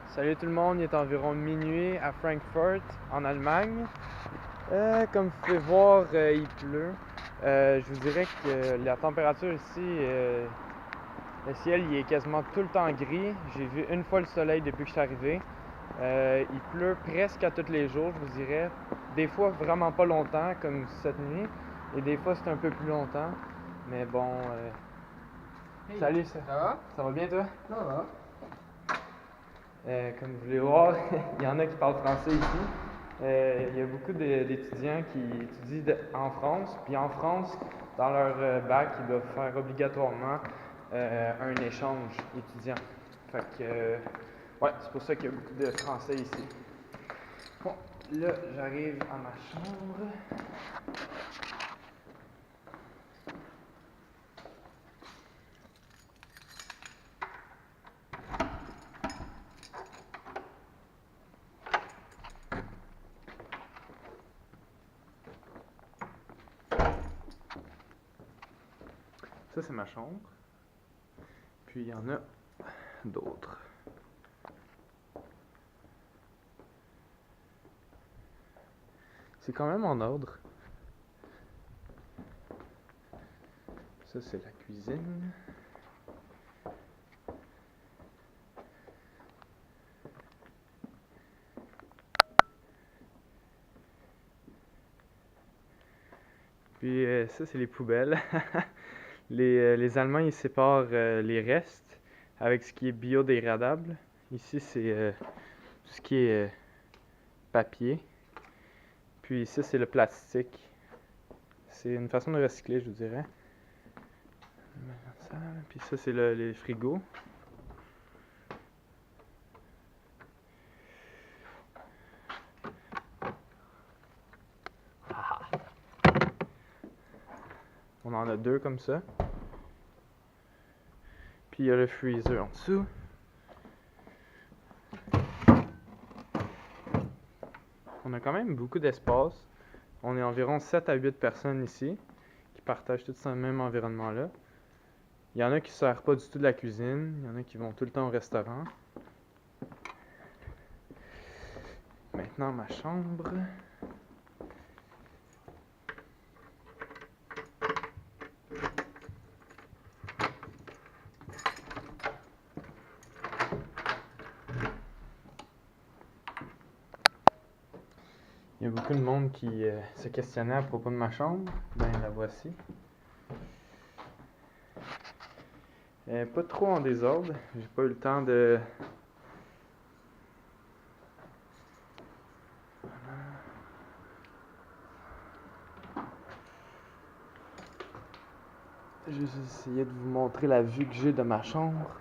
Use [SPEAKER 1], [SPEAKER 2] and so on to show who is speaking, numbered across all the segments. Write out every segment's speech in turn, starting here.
[SPEAKER 1] Salut tout le monde, il est environ minuit à Francfort, en Allemagne. Comme vous pouvez voir, il pleut. Je vous dirais que la température ici, le ciel il est quasiment tout le temps gris. J'ai vu une fois le soleil depuis que je suis arrivé. Il pleut presque à tous les jours, je vous dirais. Des fois vraiment pas longtemps, comme cette nuit. Et des fois c'est un peu plus longtemps. Mais bon,
[SPEAKER 2] Hey,
[SPEAKER 1] salut,
[SPEAKER 2] ça va?
[SPEAKER 1] ça va bien toi?
[SPEAKER 2] Ça va.
[SPEAKER 1] Comme vous voulez voir, il y en a qui parlent français ici. Il y a beaucoup d'étudiants qui étudient en France. Puis en France, dans leur bac, ils doivent faire obligatoirement un échange étudiant. Fait que, ouais, c'est pour ça qu'il y a beaucoup de Français ici. Bon, là, j'arrive à ma chambre. Ça, c'est ma chambre. Puis il y en a d'autres. C'est quand même en ordre. Ça, c'est la cuisine. Puis ça, c'est les poubelles. Les Allemands, ils séparent les restes avec ce qui est biodégradable. Ici, c'est tout ce qui est papier. Puis ça, c'est le plastique. C'est une façon de recycler, je vous dirais. Ça, puis ça, c'est les frigos. On en a deux comme ça. Puis il y a le freezer en dessous. On a quand même beaucoup d'espace. On est environ 7 à 8 personnes ici qui partagent tout ce même environnement-là. Il y en a qui ne servent pas du tout de la cuisine. Il y en a qui vont tout le temps au restaurant. Maintenant, ma chambre. Il y a beaucoup de monde qui se questionnait à propos de ma chambre. Ben, la voici. Pas trop en désordre. J'ai pas eu le temps de... Je vais essayer de vous montrer la vue que j'ai de ma chambre.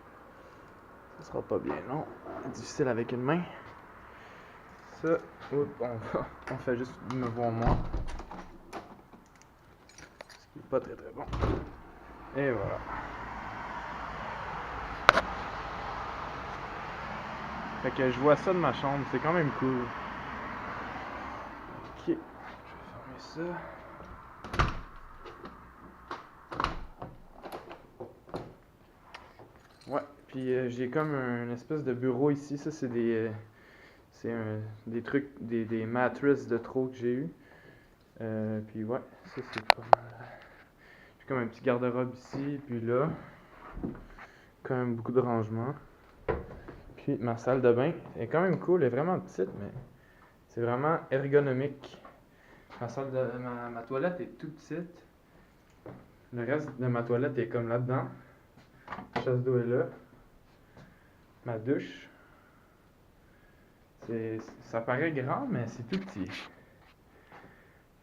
[SPEAKER 1] Ce sera pas bien long. Difficile avec une main. Ça, on fait juste me voir moi. Ce qui est pas très bon. Et voilà. Fait que je vois ça de ma chambre, c'est quand même cool. Ok, je vais fermer ça. Ouais, puis j'ai comme un espèce de bureau ici. Ça, c'est des trucs, des mattresses de trop que j'ai eu. Puis ouais, ça c'est pas mal. J'ai comme un petit garde-robe ici, puis là. Quand même beaucoup de rangement. Puis ma salle de bain est quand même cool, elle est vraiment petite, mais c'est vraiment ergonomique. Ma toilette est tout petite. Le reste de ma toilette est comme là-dedans. La chasse d'eau est là. Ma douche. Ça paraît grand, mais c'est tout petit.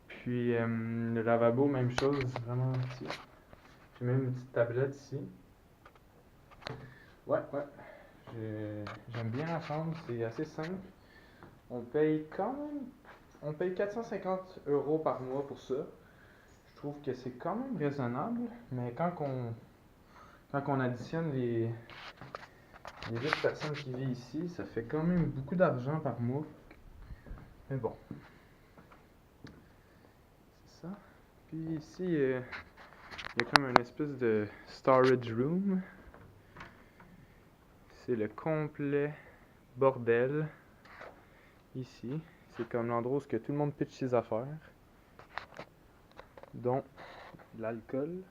[SPEAKER 1] Puis le lavabo, même chose, vraiment petit. J'ai même une petite tablette ici. Ouais. J'aime bien la chambre, c'est assez simple. On paye 450 € par mois pour ça. Je trouve que c'est quand même raisonnable, mais quand on additionne les 8 personnes qui vivent ici, ça fait quand même beaucoup d'argent par mois. Mais bon. C'est ça. Puis ici, il y a comme une espèce de storage room. C'est le complet bordel. Ici, c'est comme l'endroit où tout le monde pitch ses affaires, dont l'alcool.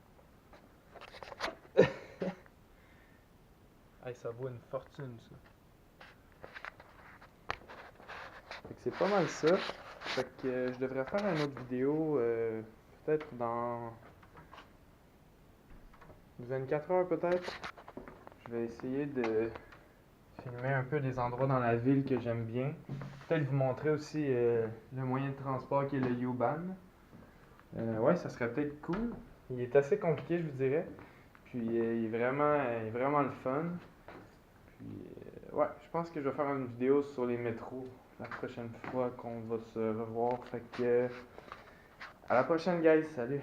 [SPEAKER 1] Hey, ça vaut une fortune, ça. Fait que c'est pas mal ça. Fait que je devrais faire une autre vidéo, peut-être dans 24 heures peut-être. Je vais essayer de filmer un peu des endroits dans la ville que j'aime bien. Peut-être vous montrer aussi le moyen de transport qui est le U-Bahn. Ouais, ça serait peut-être cool. Il est assez compliqué, je vous dirais. Puis il est vraiment le fun. Puis ouais, je pense que je vais faire une vidéo sur les métros la prochaine fois qu'on va se revoir. Fait que à la prochaine, guys. Salut!